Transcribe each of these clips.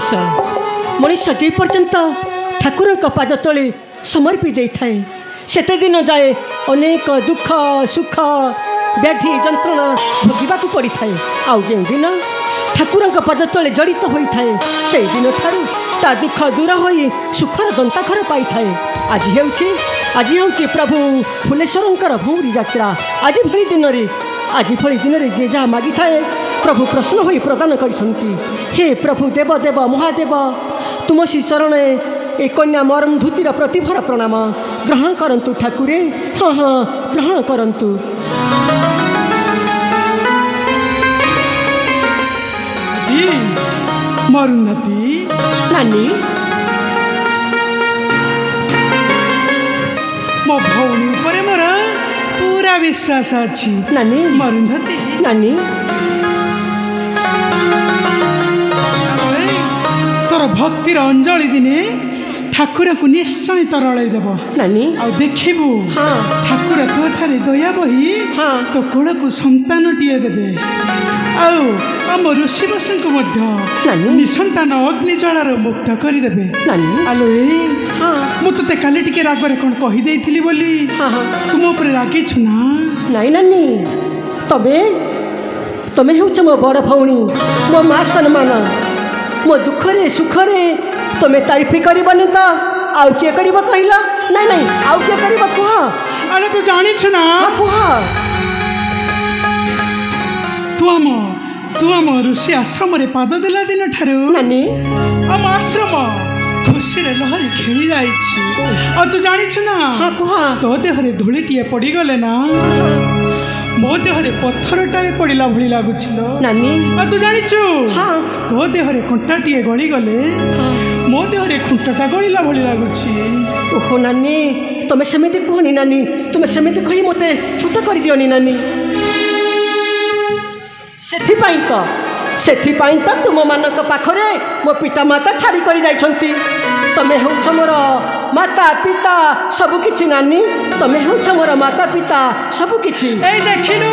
मनीष जे पर्यंत ठाकुर पाद तले समर्पी दे थाए सेते दिन जाए अनेक दुख सुख व्याधि जंत्रणा भोगवाक पड़ी थाए आउ जे दिन ठाकुर पाद तले जड़ित होता है से दिन ठारू ता दुख दूर हो सुखर दंताखर पाई थाए। आज हूँ प्रभु फुलेश्वर भौरी यात्रा आज भली दिन में जे जहाँ मागी थाए प्रभु प्रश्न हो प्रदान करछंती। हे प्रभु देव देव महादेव तुम श्री चरण ए कन्या मरम धुतिर प्रतिभर प्रणाम ग्रहण करंतु ठाकुरे। हाँ हाँ ग्रहण करंतु। मरुन्धती नानी मो भौणी ऊपर मोर पूरा विश्वास अच्छी नानी। मरुन्धती नानी तोर भक्तिर अंजलि दिने ठाकुर को निश्चय तरल देव नानी। आ देखबू हाँ ठाकुर तो ठारे दया बही हाँ तो कोड़ को संतान टीए देवे आम ऋषि बसु निसंतान अग्नि जलार मुक्त करदेवे। आलो हाँ मुझे काली टिके रागरे कौन कहीदे बोली हाँ हाँ तुम उपर रागिछु ना नाई नानी तबे तमें हूँ मो बड़ भौणी मो माँ सम्मान मो दुखरे सुखरे तुम्हें तारीफ करबनी तो आउ किए कर कहला नहीं नहीं आउ किए कर कह अरे तू जानिछु ना कह तू आम ऋषि आश्रम रे पाद देला दिन ठारू नानी आम आश्रम खुशी लहरी खेली जाइछि तू जानिछु ना हाँ कह तो देहरे धूलीटिए पड़गले ना मो देहरे पत्थरटाए पड़ा भली लगुछिलो नानी तू जानिछु हाँ तो देहरे कंटाटिए गड़ी गले मो देहरे खुंटाटा गड़िला भली लगुछि। ओहो नानी तुम्हें सेमिति कहनी नानी तुम्हें सेमिति कही मते छोट कर दियोनी नानी सेथिपाई तो तुम मानक पाखरे मो पिता माता छाड़ी कर जाइछंती तमें हूँ मोर माता पिता सबकि नानी तमें हूँ मोर माता पिता सबकि देखिलु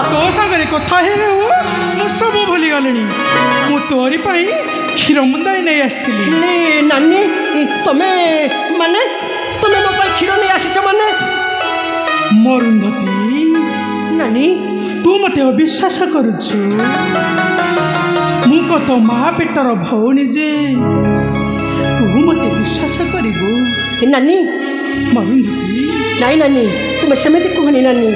तो सागरे कथा हे सब भूली गले मु तोरी पाई क्षीर मुंदाई नहीं आसती नानी तमें माने तमें मो पाई क्षीर नहीं आसीच माने मरुन्धती नानी तू मते अविश्वास करुछु मु तो माँ पेटर भौणी जे तू मते विश्वास करिबु नानी मरुन्धती नाई नानी तुम्हें सेमिति कहनी नानी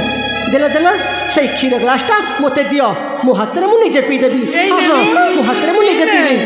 देल देल से क्षीर ग्लासटा मते दियो मो हाथ में मुझे पीदेवी मो हाथ में मुझे पीदेवी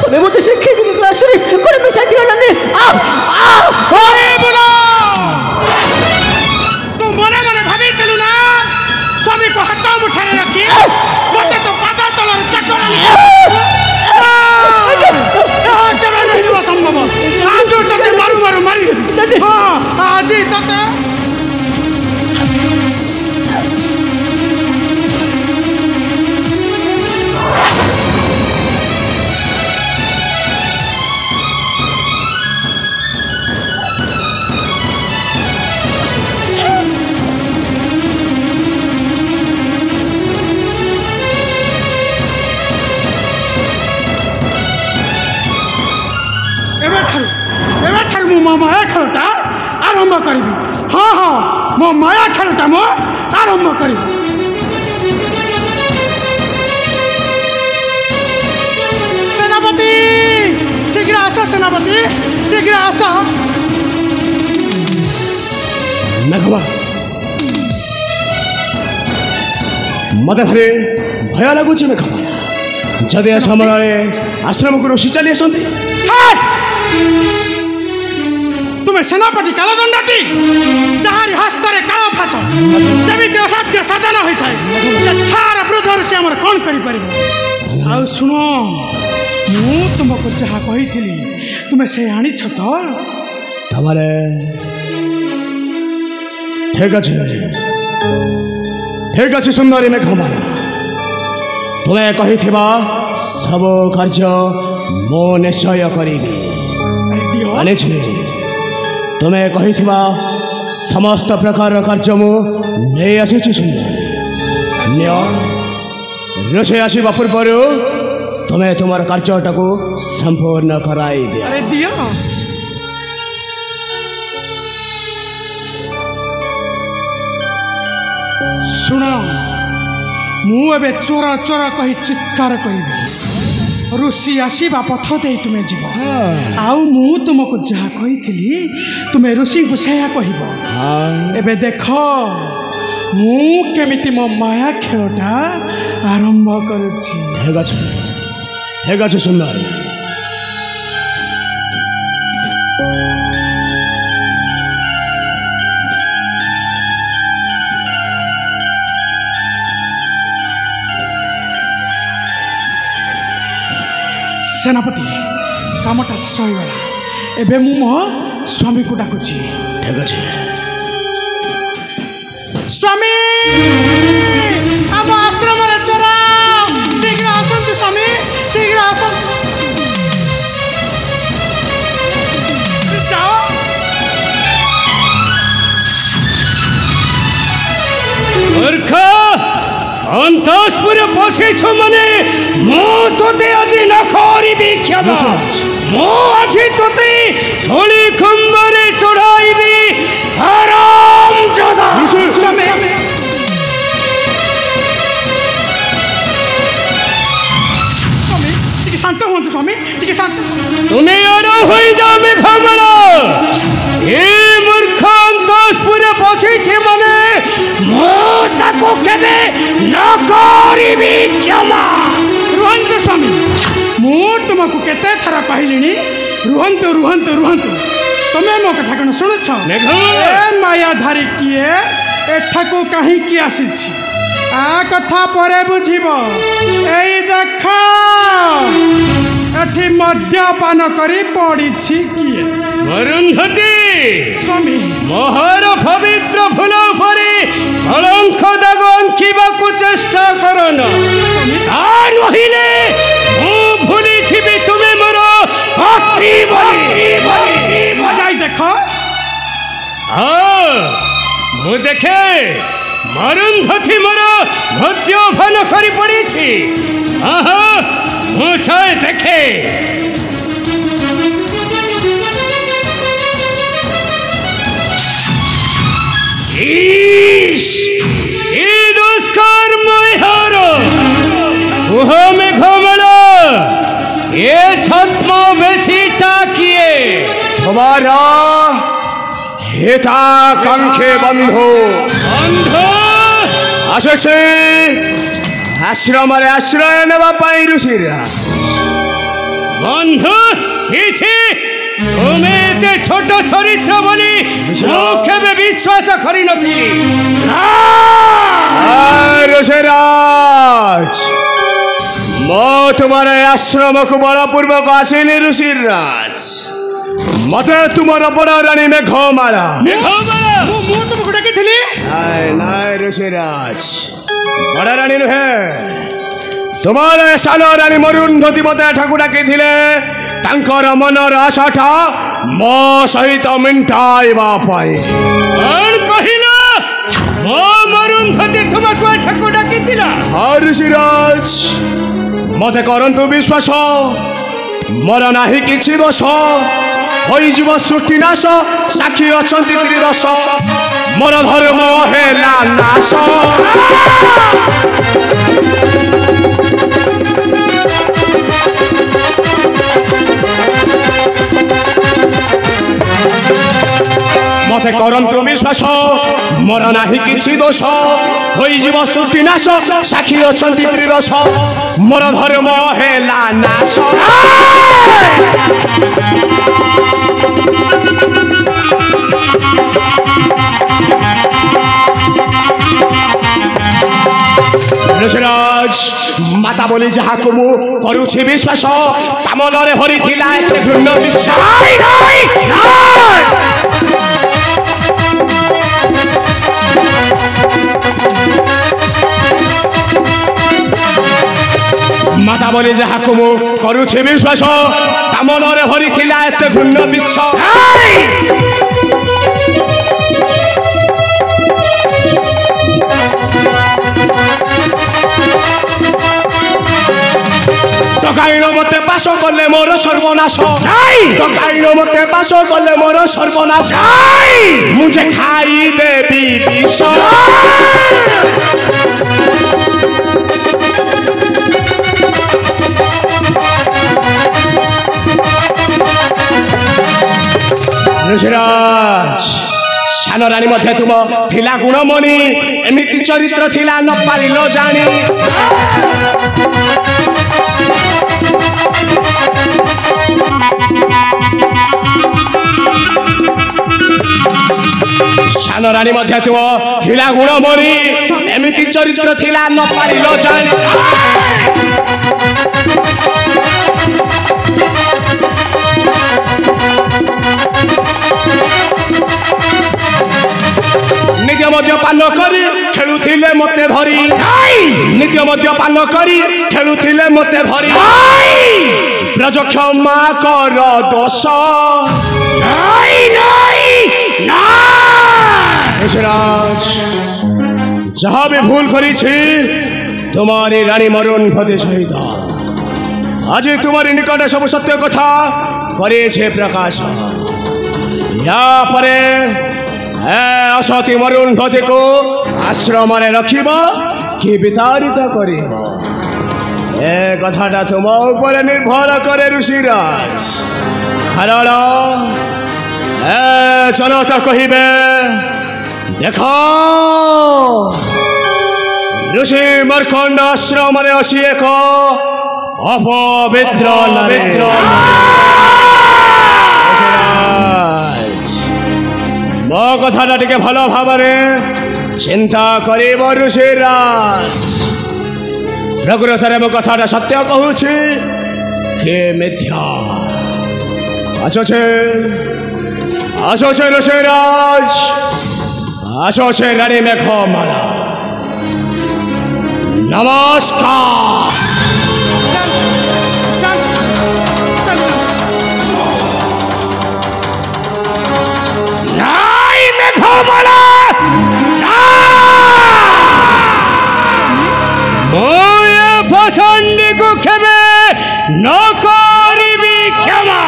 तुम्हें मुझे से खीर की ग्लास में कोई पैसा दिया नानी अरे बोलो तू मने मने भाभी चलू ना सभी को हाथ उठाने रखी मते तो पाता तलर चक्कर चलो नहीं संभव आज तते मारू मारी हां आज तते मो माया खेलटा आरंभ करी हाँ हाँ मो माया खेलटा मो आरंभ करी सेनापति शीघ्र आस सेनापति शीघ्र आस मेघवा मत भारी भय लगुच मेघवा जदि समय आश्रम को ऋषि चली आसती तुम्हें सेनापति कालदंडटी जहारी हस्तर काल फास जमी असाध्य साधन होता है छार वृद्ध ऋषि आम कौन कर ଆଉ ଶୁଣ ମୁଁ ତୁମକୁ ଯାହା କହିଥିଲି ତୁମେ ସେ ଆଣିଛ ତ ତାମାନେ ଠିକ ଅଛି ସୁନ୍ଦରୀ ମେଘମାଳା ତୁମେ କହିଥିବା ସବୁ କାର୍ଯ୍ୟ ମୁଁ ନିଶ୍ଚୟ କରିବି ଆଣିଛି ତୁମେ କହିଥିବା ସମସ୍ତ ପ୍ରକାରର କାର୍ଯ୍ୟ ମୁଁ ନେଇ ଆସିଛି ସୁନ୍ଦରୀ ରୋଷେଇ ଆସିବା ପୂର୍ବରୁ ତୁମେ ତୁମର କାର୍ଯ୍ୟଟାକୁ ସମ୍ପୂର୍ଣ୍ଣ କରାଇ ଦିଅ ଶୁଣ ମୁଁ ଏବେ ଚୋର ଚୋର କହି ଚିତ୍କାର କରିବି ଋଷି ଆସିବା ପଥ ଦେଇ ତୁମେ ଯିବ ଆଉ ମୁଁ ତୁମକୁ ଯାହା କହିଥିଲି ତୁମେ ଋଷିଙ୍କୁ ସେୟା କହିବ ଏବେ ଦେଖ ମୁଁ କେମିତି ମୋ ମାୟା ଖେଳଟା ଆରମ୍ଭ କରୁଛି ଠିକ ଅଛି ସୁନ୍ଦର ସେନାପତି କାମଟା ଶେଷ ହୋଇଗଲା ଏବେ ମୁଁ ମୋ ସ୍ୱାମୀକୁ ଡାକୁଛି ଠିକ ଅଛି ସ୍ୱାମୀ ଆମ ଆଶ୍ରମରେ ଚୋର ଶୀଘ୍ର ଆସନ୍ତୁ ସ୍ୱାମୀ ଶୀଘ୍ର ଆସନ୍ତୁ ମୂର୍ଖ ଅନ୍ତଃପୁରେ ପଶିଛ ମାନେ ମୁଁ ତୋତେ ଆଜି ନ କରିବି କ୍ଷମା ମୁଁ ଆଜି ତୋତେ ଶୋଳି ଖମ୍ବରେ ଚଢ଼ାଇବି ହାରାମଜାଦା ଟିକେ ଶାନ୍ତ ହୁଅନ୍ତୁ ସ୍ୱାମୀ ଟିକେ ଶାନ୍ତ ତୁମେ ଆଡ଼ ହୋଇଯାଅ ମେଘମାଳା ଏ ମୂର୍ଖ ଅନ୍ତଃପୁରେ ପଶିଛି ମାନେ ମୁଁ ତାକୁ କେବେ ନ କରିବି କ୍ଷମା ରୁହନ୍ତୁ ସ୍ୱାମୀ ମୁଁ ତୁମକୁ କେତେ ଥର କହିଲିଣି ରୁହନ୍ତୁ ରୁହନ୍ତୁ ରୁହନ୍ତୁ ତମେ ମୋ କଥା କ'ଣ ଶୁଣୁଛ ମାୟାଧାରୀ କିଏ ଏଠାକୁ କାହିଁକି ଆସିଛି ଆ କଥା ପରେ ବୁଝିବ ଏଇ ଦେଖ ଏଠି ମଦ୍ୟପାନ କରି ପଡ଼ିଛି କିଏ ଅରୁନ୍ଧତୀ ସ୍ୱାମୀ ମୋହର ପବିତ୍ର ଫୁଲ ଉପରେ କଳଙ୍କ ଦାଗ ଆଙ୍କିବାକୁ ଚେଷ୍ଟା କରନ ତା ନହେଲେ ମୁଁ ଭୁଲିଥିବି ତୁମେ ମୋର ଯାଇ ଦେଖ ମୁଁ ଦେଖେ ଅରୁନ୍ଧତୀ ମୋର ମଦ୍ୟପାନ କରି ପଡ଼ିଛି ମୁଁ ଚାହେଁ ଦେଖେ मेघमाला ये छद्म बेचीटा किए तुम्हारा हिताकांक्षी बंधु आसे आश्रम आश्रय नापी ऋषिराज बंधु तुम्हें छोट चरित्र बोली केवे विश्वास करी नथी ऋषिराज मो तुम्हारे आश्रम को बलपूर्वक आसनी ऋषिराज मत तुमर बड़ राणी मेघमाला ऋषिराज बड़ राणी नुहे तुम्हारे सान राणी अरुन्धती मत ठाकुर डाकी तांकर मनर आशाटा मो सहित मेटाइबा ऋषिराज मत करंतु विश्वास मोर नाही किछि दोष होइजिव सृष्टि नाश साक्षी अछंती त्रिदश मोर धर्म हेला नाश मते करंतु विश्वास मोर नाही किछि दोष होइजिव सृष्टि नाश साक्षी अछंती त्रिदश मोर धर्म हेला नाश ऋषिराज माता बोली जहाँ को मु करुछि विश्वास ता मनरे भरी थिला एते घृण्य विश्वास माता बोली जहाँ को मु करुछि विश्वास ता मनरे भरी थिला एते घृण्य विश्वास डकाइनो मते पास कले मोर सर्वनाश डकाइनो मते पास कले मोर सर्वनाश मुझे खाई देवी विष ऋषिराज सान रानी मध्य तुम थिला गुणमणि एमिति चरित्र थिला न पारिलो जानी सान रानी मध्य तुम थिला गुणमणि एमिति चरित्र थिला न पारिलो जानी नित्य मद्यपान करी खेलुथिले मते धरी नित्य मद्यपान करी खेलुथिले मते धरी ब्रज क्षमा कर दोष ऋषिराज जहाँ भी भूल करी तुम्हारी रानी मरुण भदे सहित आज तुम्हारी निकट सब सत्य कथा करे प्रकाश या परे असती मरुण भदे को आश्रम रखिब कि विताड़ित कर कथाटा तुम ऊपर निर्भर करे ऋषिराज कारण चलो तो कहिबे देख ऋषि मर्कंड आश्रम अच्छी एक अपवित्र मो कथा टे भल भाव चिंता कर ऋषिराज प्रकृत मो कथा सत्य कहूँ कि मिथ्या आसोचे ऋषिराज आसोचे रानी मेघमाला नमस्कार मेघमाला पसंद को खेबे न करिबी क्षमा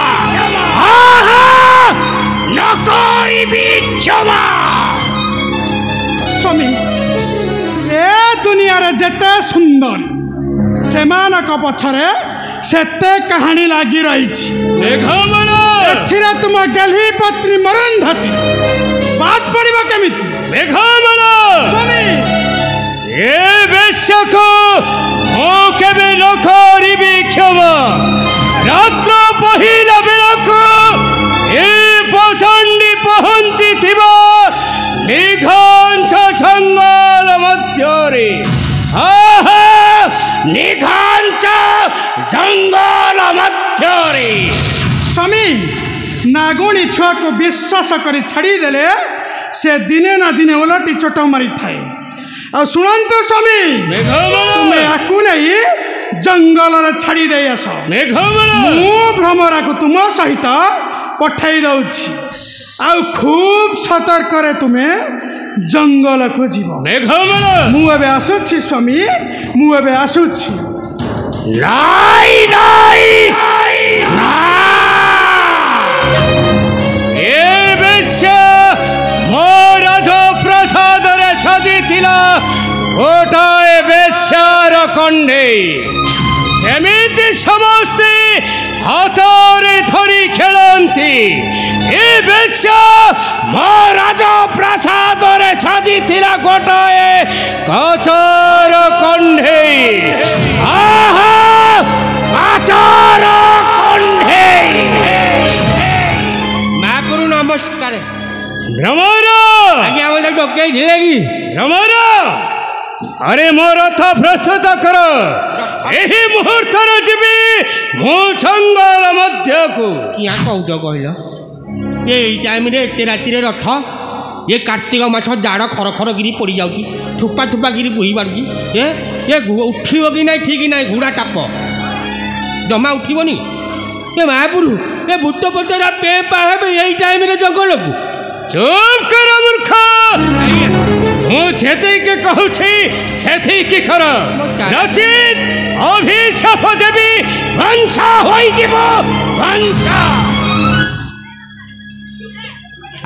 न करिबी क्षमा स्वामी ए दुनिया रे जते सुंदर सेमानक पछरे सेते कहानी लागी रही मेघमाला एथिरा तुम गल्ही पत्री मरण धती बात पड़िबो केमिति मेघमाला स्वामी ए बेशक मो केबे न करिबी क्षमा रात्र पहिला बेलक ए पसंदी पहुंची थिबा निघांच जंगल मध्यरे निघांच जंगल मध्यरे स्वामी नागुणी छुआ को विश्वास कर छाड़ी देले से दिने ना दिने उलटी चोट मारी थाए आ सुनंतु स्वामी तुम्हें आकु नहीं जंगल रे छाड़ी दे आस मु भ्रमरा को तुम सहित पठाई दउछि आ खूब सतर्क करे तुम्हें जंगल को जीव मु एबे आसुछि स्वामी मु एबे आसुछि लाई लाई ना ए बेश्या मोराज प्रसाद रे छजी थिला गोटाए बेश्यार कंडे जेमिति समस्ते हाथरे धरी खेलंती ए बेश्या मोराज प्रसाद रे छजी थिला गोटाए काचर कंडे आहा काचर कंडे मा करू नमस्कार भ्रमर आज्ञा बोले डोके ढिलेगी भ्रमर अरे मो रथ प्रस्तुत कर एही मुहूर्त जीवी मो जंगल मध्य को क्या कौच कहल ये टाइम एते राति रथ ये कार्तिक मास जाड़ खर खर गिरी पड़ी जाऊँ थुपा थुपा गिरी बोही बारूँ ये उठिब कि ना ठीक ना घोड़ा टाप जमा उठबनी ये महापुरु ये भूत पतरा पे पाहे यही टाइम जंगल को चुप कर मूर्ख के कहूँ के कर नचित अभिशाप देवी वंशा होई जीव वंशा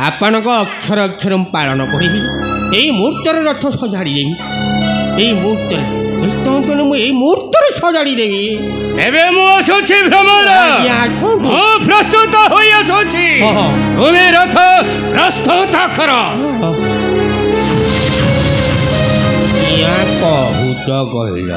आपण अक्षर अक्षर पालन करी यही मुहूर्तर रथ सजाड़ी देवी यही मुहूर्त मुहूर्त सजाड़ी देवी एबे मु आसुछि भ्रमर मु प्रस्तुत होई आसुछि तुम्हें रथ प्रस्तुत कर क्या कहू तो कहल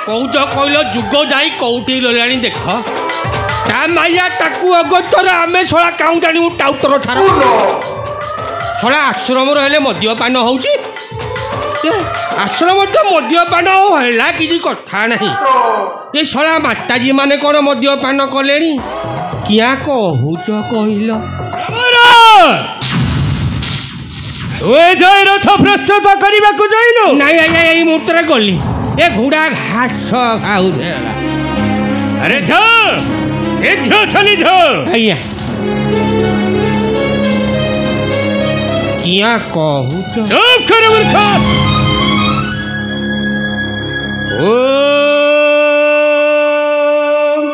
कौच कहल जुग जाई कौटी ललानी देख ता माया ताकू अगतर आमे छड़ा काउ जानी टाउतर छार छड़ा आश्रम रहे मद्यपान होउची आश्रम तो मद्यपान होला किसी कथा नहीं ये छड़ा माताजी माने कौन मद्यपान कले क्या कहूच कहल रथ प्रस्तुत करने को जाइनु नहीं मुहूर्त गली ए घोड़ा घास खाऊ अरे शीघ्र चली भैया क्या कहू चुप कर मूर्ख ओम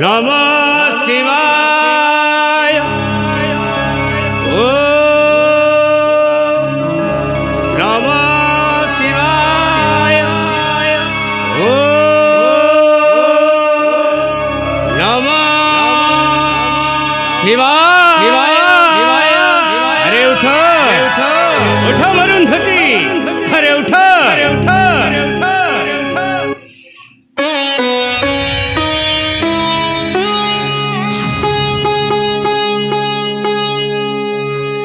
नमः शिवाय अरे उठो उठो मरुंधति अरे उठो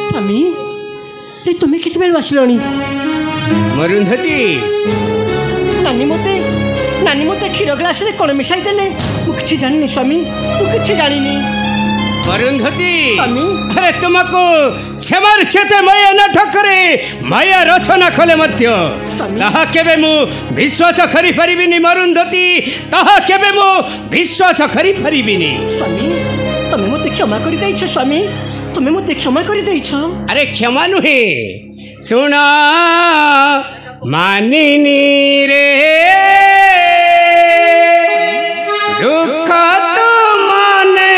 स्वामी रे तुम्हें किसी बेलू आसिलनी मरुंधति नानी मते क्षीर ग्लास रे कौन मिसाई देले मुझे जानी स्वामी मुझे जानी मरुंधति स्वामी अरे तुमको क्षमार चेते माया न ठकरे माया रचना खले मध्य ताहा केबे मु विश्वास करि परिबिनी मरुंधति ताहा केबे मु विश्वास करि परिबिनी स्वामी तमे मते क्षमा करि दैछ स्वामी तमे मते क्षमा करि दैछ अरे क्षमा नुहे सुना मानिनी रे दुख तो माने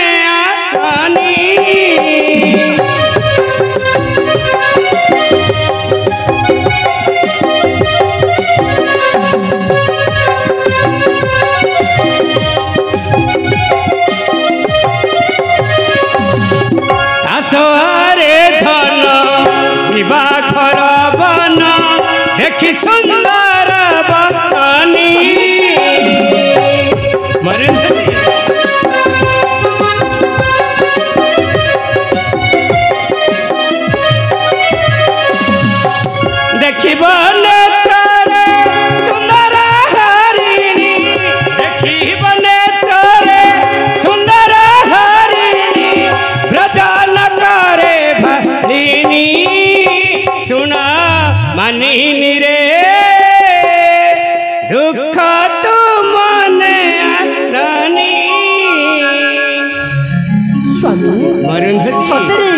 आनी आसरे धन जीवा घर बन देखी सुंदर बनी देखिब नेत्रे सुंदर हरिणी देखिब नेत्रे सुंदर हरिणी व्रजन करे भरिणी सुना मानिनी रे दुख तू मने रानी स्वामी सतरे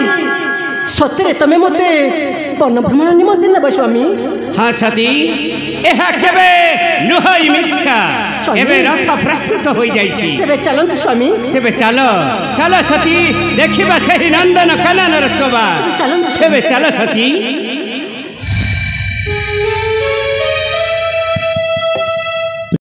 ସତରେ ତମେ ମୋତେ ବନ ଭ୍ରମଣ ନିମନ୍ତେ ନେବ ସ୍ୱାମୀ? ହଁ ସତୀ, ଏହା କେବେ ନୁହଁ ମିଥ୍ୟା। ଏବେ ରଥ ପ୍ରସ୍ତୁତ ହୋଇଯାଇଛି। ତେବେ ଚାଲନ୍ତୁ ସ୍ୱାମୀ। ତେବେ ଚାଲ ଚାଲ ସତୀ, ଦେଖିବା ସେହି ନନ୍ଦନ କାନନର ଶୋଭା। ଚାଲନ୍ତୁ ତେବେ ଚାଲ ସତୀ।